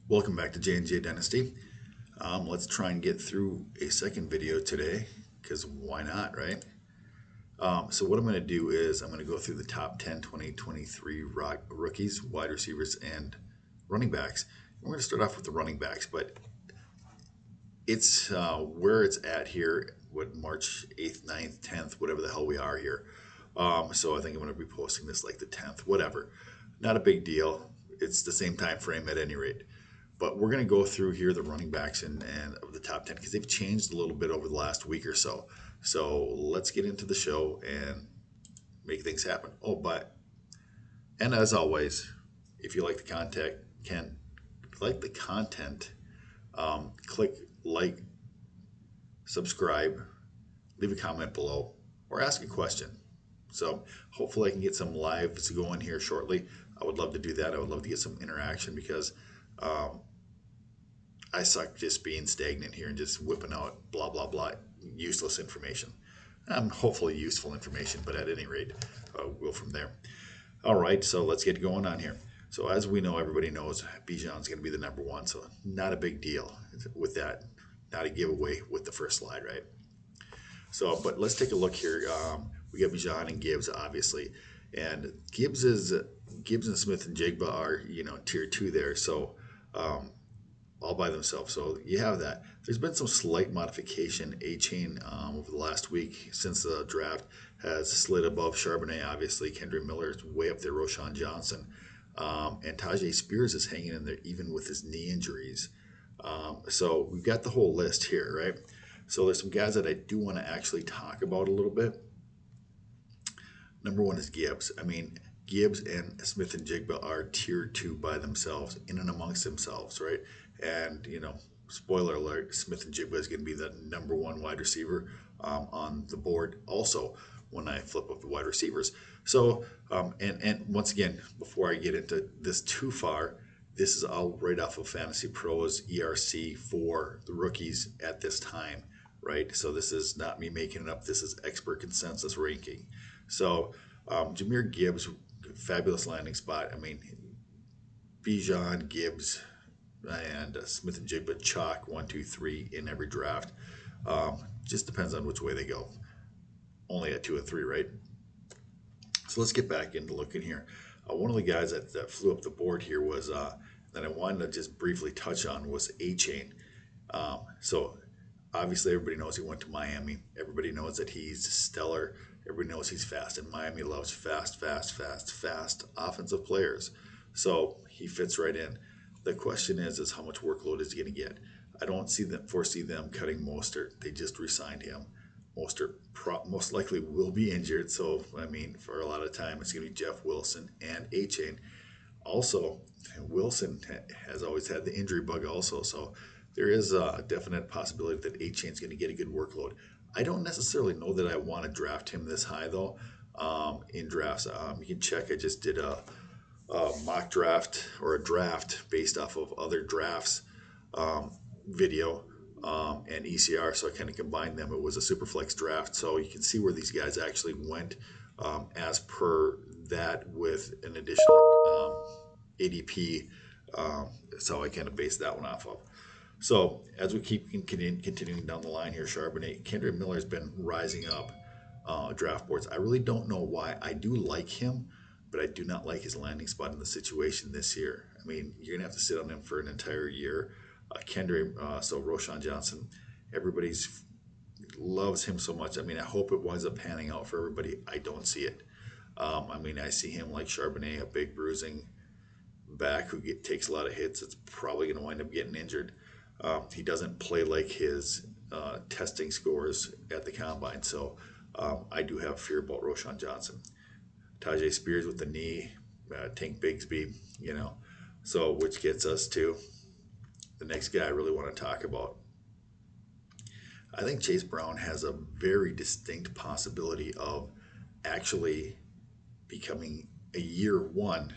Welcome back to J&J Dynasty. Let's try and get through a second video today, because why not, right? So what I'm going to do is I'm going to go through the top 10 2023 rookies, wide receivers, and running backs. We're going to start off with the running backs, but it's where it's at here, March 8th, 9th, 10th, whatever the hell we are here. So I think I'm going to be posting this like the 10th, whatever. Not a big deal. It's the same time frame at any rate. But we're going to go through here the running backs and of the top 10 because they've changed a little bit over the last week or so. So let's get into the show and make things happen. And as always, if you like the content, click like, subscribe, leave a comment below, or ask a question. So hopefully I can get some lives going here shortly. I would love to do that. I would love to get some interaction because I suck just being stagnant here and just whipping out blah, blah, blah, useless information. Hopefully useful information, but at any rate, we'll go from there. All right, so let's get going on here. So as we know, everybody knows Bijan's going to be the number one, so not a big deal with that. Not a giveaway with the first slide, right? So, but let's take a look here. We got Bijan and Gibbs, obviously, and Gibbs and Smith and Jigba are tier 2 there. So all by themselves. So you have that. There's been some slight modification. A-Chain over the last week since the draft has slid above Charbonnet. Obviously, Kendrick Miller is way up there. Roshan Johnson. And Tajay Spears is hanging in there even with his knee injuries. So we've got the whole list here, right? So there's some guys that I do want to actually talk about a little bit. Number one is Gibbs. I mean, Gibbs and Smith and Jigba are tier 2 by themselves, in and amongst themselves, right? And, spoiler alert, Smith and Jigba is going to be the number one wide receiver on the board also when I flip up the wide receivers. So, and once again, before I get into this too far, this is all right off of Fantasy Pros ERC for the rookies at this time, right? So this is not me making it up. This is expert consensus ranking. So Jahmyr Gibbs, fabulous landing spot. I mean, Bijan, Gibbs, and Smith and Jigba chalk 1, 2, 3 in every draft. Just depends on which way they go. Only at 2 and 3, right? So let's get back into looking here. One of the guys that flew up the board here was that I wanted to just briefly touch on was A-Chain. So obviously everybody knows he went to Miami. Everybody knows that he's stellar. Everybody knows he's fast, and Miami loves fast offensive players. So he fits right in. The question is how much workload is he going to get? I don't foresee them cutting Mostert. They just re-signed him. Mostert most likely will be injured. So, I mean, for a lot of time, it's going to be Jeff Wilson and A-Chain. Also, Wilson has always had the injury bug also. So there is a definite possibility that A-Chain is going to get a good workload. I don't necessarily know that I want to draft him this high, though, in drafts. You can check. I just did a mock draft or a draft based off of other drafts video and ECR, so I kind of combined them. It was a Superflex draft, so you can see where these guys actually went as per that with an additional ADP. That's how I kind of based that one off of. So as we keep continuing down the line here, Charbonnet, Kendrick Miller has been rising up draft boards. I really don't know why. I do like him, but I do not like his landing spot in the situation this year. I mean, you're going to have to sit on him for an entire year. Kendrick, so Roshan Johnson, everybody loves him so much. I mean, I hope it winds up panning out for everybody. I don't see it. I mean, I see him like Charbonnet, a big bruising back who takes a lot of hits. It's probably going to wind up getting injured. He doesn't play like his testing scores at the combine, so I do have fear about Roshan Johnson. Tajay Spears with the knee, Tank Bigsby, so which gets us to the next guy I really want to talk about. I think Chase Brown has a very distinct possibility of actually becoming a year one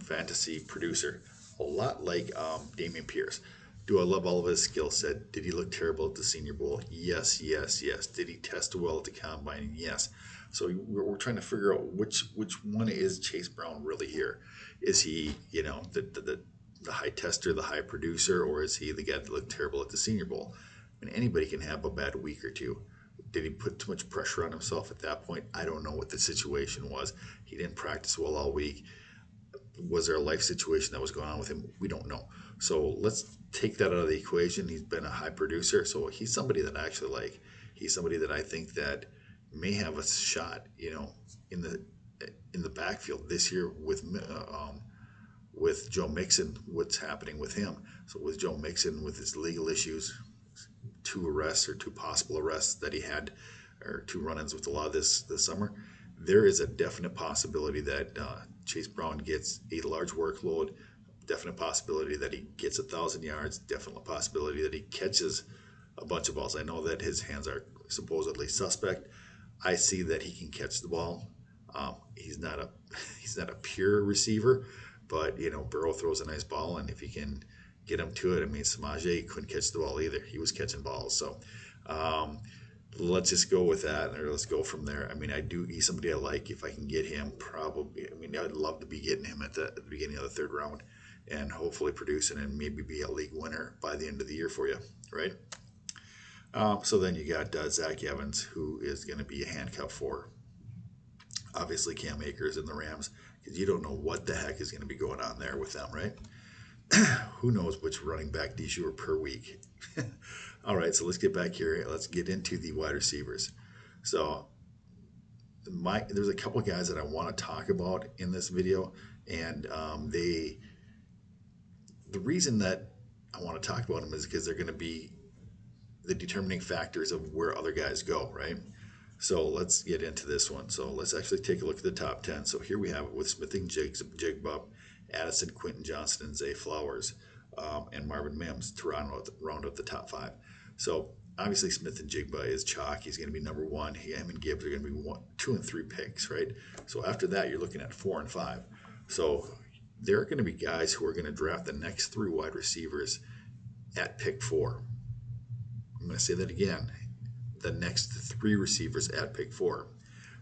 fantasy producer, a lot like Dameon Pierce. Do I love all of his skill set? Did he look terrible at the Senior Bowl? Yes. Did he test well at the Combine? Yes. So we're trying to figure out which one is Chase Brown really here. Is he, the high tester, the high producer, or is he the guy that looked terrible at the Senior Bowl? I mean, anybody can have a bad week or two. Did he put too much pressure on himself at that point? I don't know what the situation was. He didn't practice well all week. Was there a life situation that was going on with him? We don't know. So let's take that out of the equation. He's been a high producer, so he's somebody that I actually like. He's somebody that I think that may have a shot, in the backfield this year with Joe Mixon. What's happening with him? So with Joe Mixon, with his legal issues, 2 possible arrests that he had, or 2 run-ins with the law this summer, there is a definite possibility that Chase Brown gets a large workload. Definite possibility that he gets 1,000 yards. Definite possibility that he catches a bunch of balls. I know that his hands are supposedly suspect. I see that he can catch the ball. He's not a pure receiver, but Burrow throws a nice ball, and if he can get him to it, I mean, Samaje couldn't catch the ball either. He was catching balls, so let's just go with that, or let's go from there. I mean, he's somebody I like. If I can get him, probably. I mean, I'd love to be getting him at the beginning of the 3rd round, and hopefully producing and maybe be a league winner by the end of the year for you, right? So then you got Zach Evans, who is going to be a handcuff for, obviously, Cam Akers and the Rams, because you don't know what the heck is going to be going on there with them, right? Who knows which running back de jour per week. All right, so let's get back here. Let's get into the wide receivers. So there's a couple guys that I want to talk about in this video, and the reason that I want to talk about them is because they're going to be the determining factors of where other guys go, right? So let's get into this one. So let's actually take a look at the top 10. So here we have it with Smith and Jigba, Addison, Quentin Johnson, and Zay Flowers, and Marvin Mims to round out the top 5. So obviously Smith and Jigba is chalk. He's going to be number 1. Him and Gibbs are going to be 1, 2, and 3 picks, right? So after that, you're looking at 4 and 5. So there are going to be guys who are going to draft the next 3 wide receivers at pick 4. I'm going to say that again. The next 3 receivers at pick 4.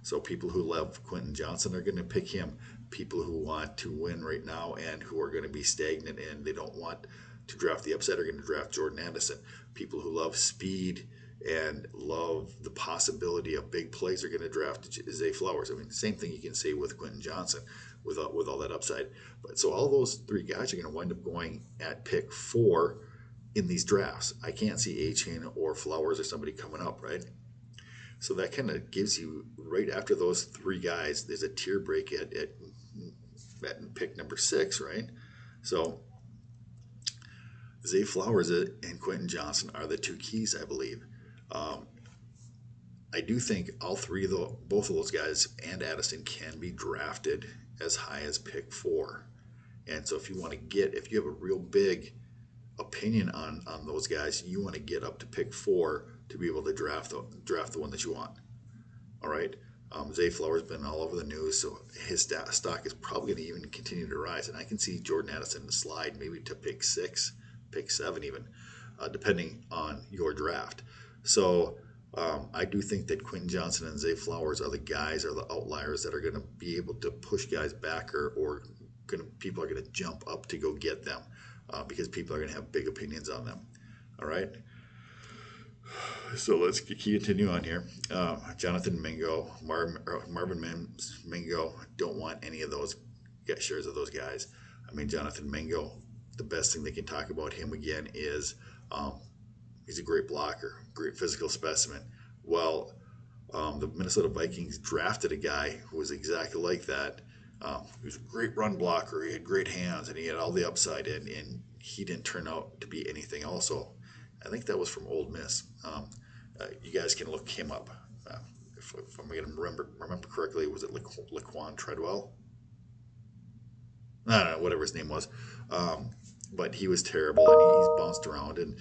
So people who love Quentin Johnson are going to pick him. People who want to win right now and who are going to be stagnant and they don't want to draft the upside are going to draft Jordan Addison. People who love speed and love the possibility of big plays are going to draft Zay Flowers. I mean, same thing you can say with Quentin Johnson with all that upside. But so all those 3 guys are going to wind up going at pick 4 in these drafts. I can't see A-Chain or Flowers or somebody coming up, right? So that kind of gives you, right after those 3 guys, there's a tier break at pick number 6, right? So Zay Flowers and Quentin Johnson are the 2 keys, I believe. I do think all 3 of both of those guys and Addison can be drafted as high as pick 4. And so if you have a real big opinion on those guys, you want to get up to pick 4 to be able to draft the one that you want. All right. Zay Flowers been all over the news, so his stock is probably going to even continue to rise. And I can see Jordan Addison slide maybe to pick 6, pick 7 even, depending on your draft. So I do think that Quentin Johnson and Zay Flowers are the outliers that are going to be able to push guys back, or people are going to jump up to go get them. Because people are going to have big opinions on them. All right. So let's continue on here. Jonathan Mingo, Marvin Mims, Mingo, don't want any of those shares of those guys. I mean, Jonathan Mingo, the best thing they can talk about him again is he's a great blocker, great physical specimen. Well, the Minnesota Vikings drafted a guy who was exactly like that. He was a great run blocker. He had great hands, and he had all the upside, and he didn't turn out to be anything. Also, I think that was from Ole Miss. You guys can look him up. If I'm going to remember correctly, was it Laquan Treadwell? I don't know, whatever his name was. But he was terrible, and he's bounced around, and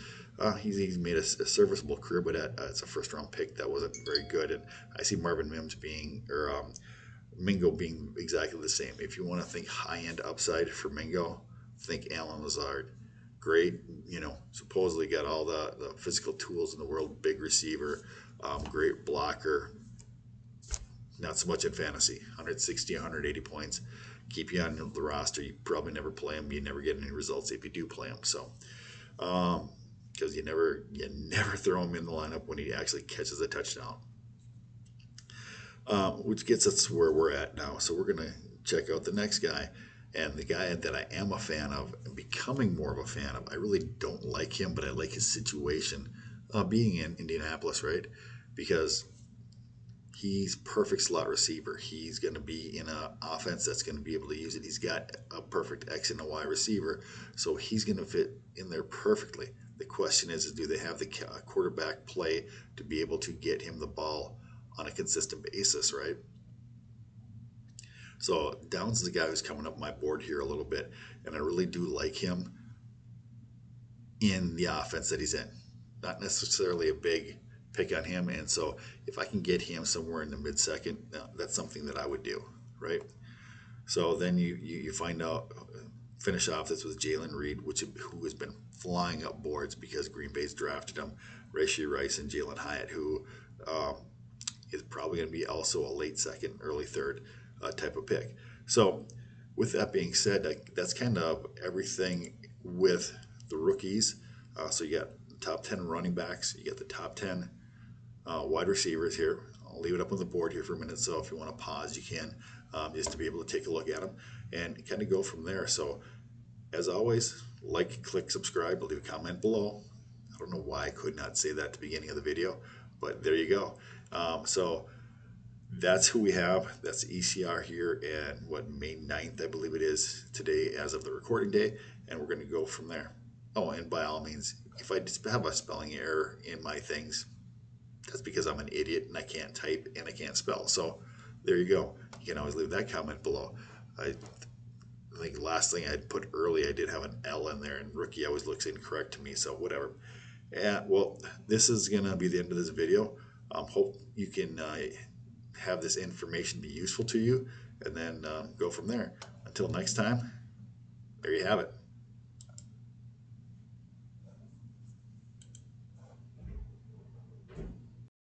he's made a serviceable career, but it's a first-round pick that wasn't very good. And I see Marvin Mims Mingo being exactly the same. If you want to think high-end upside for Mingo, think Allen Lazard. Great, supposedly got all the physical tools in the world, big receiver, great blocker. Not so much in fantasy. 160, 180 points. Keep you on the roster. You probably never play him. You never get any results if you do play him. So, because you never throw him in the lineup when he actually catches a touchdown. Which gets us where we're at now. So we're gonna check out the next guy, and the guy that I am a fan of, and becoming more of a fan of. I really don't like him, but I like his situation, being in Indianapolis, right? Because he's perfect slot receiver. He's going to be in an offense that's going to be able to use it. He's got a perfect X and a Y receiver, so he's going to fit in there perfectly. The question is do they have the quarterback play to be able to get him the ball on a consistent basis, right? So Downs is the guy who's coming up my board here a little bit, and I really do like him in the offense that he's in. Not necessarily a big pick on him, and so if I can get him somewhere in the mid-second, that's something that I would do, right? So then you find out, finish off this with Jalen Reed, who has been flying up boards because Green Bay's drafted him, Rashee Rice and Jalen Hyatt, who is probably going to be also a late second, early third type of pick. So with that being said, that's kind of everything with the rookies. So you got top 10 running backs, you got the top 10 wide receivers here. I'll leave it up on the board here for a minute, so if you want to pause, you can, just to be able to take a look at them and kind of go from there. So as always, like, click, subscribe, leave a comment below. I don't know why I could not say that at the beginning of the video, but there you go. So that's who we have. That's ECR here, and May 9th, I believe it is today as of the recording day, and we're going to go from there. Oh, and by all means, if I have a spelling error in my things, that's because I'm an idiot and I can't type and I can't spell. So there you go. You can always leave that comment below. I think last thing I'd put early, I did have an L in there, and rookie always looks incorrect to me, so whatever. And well, this is going to be the end of this video. Hope you can have this information be useful to you, and then go from there. Until next time, there you have it.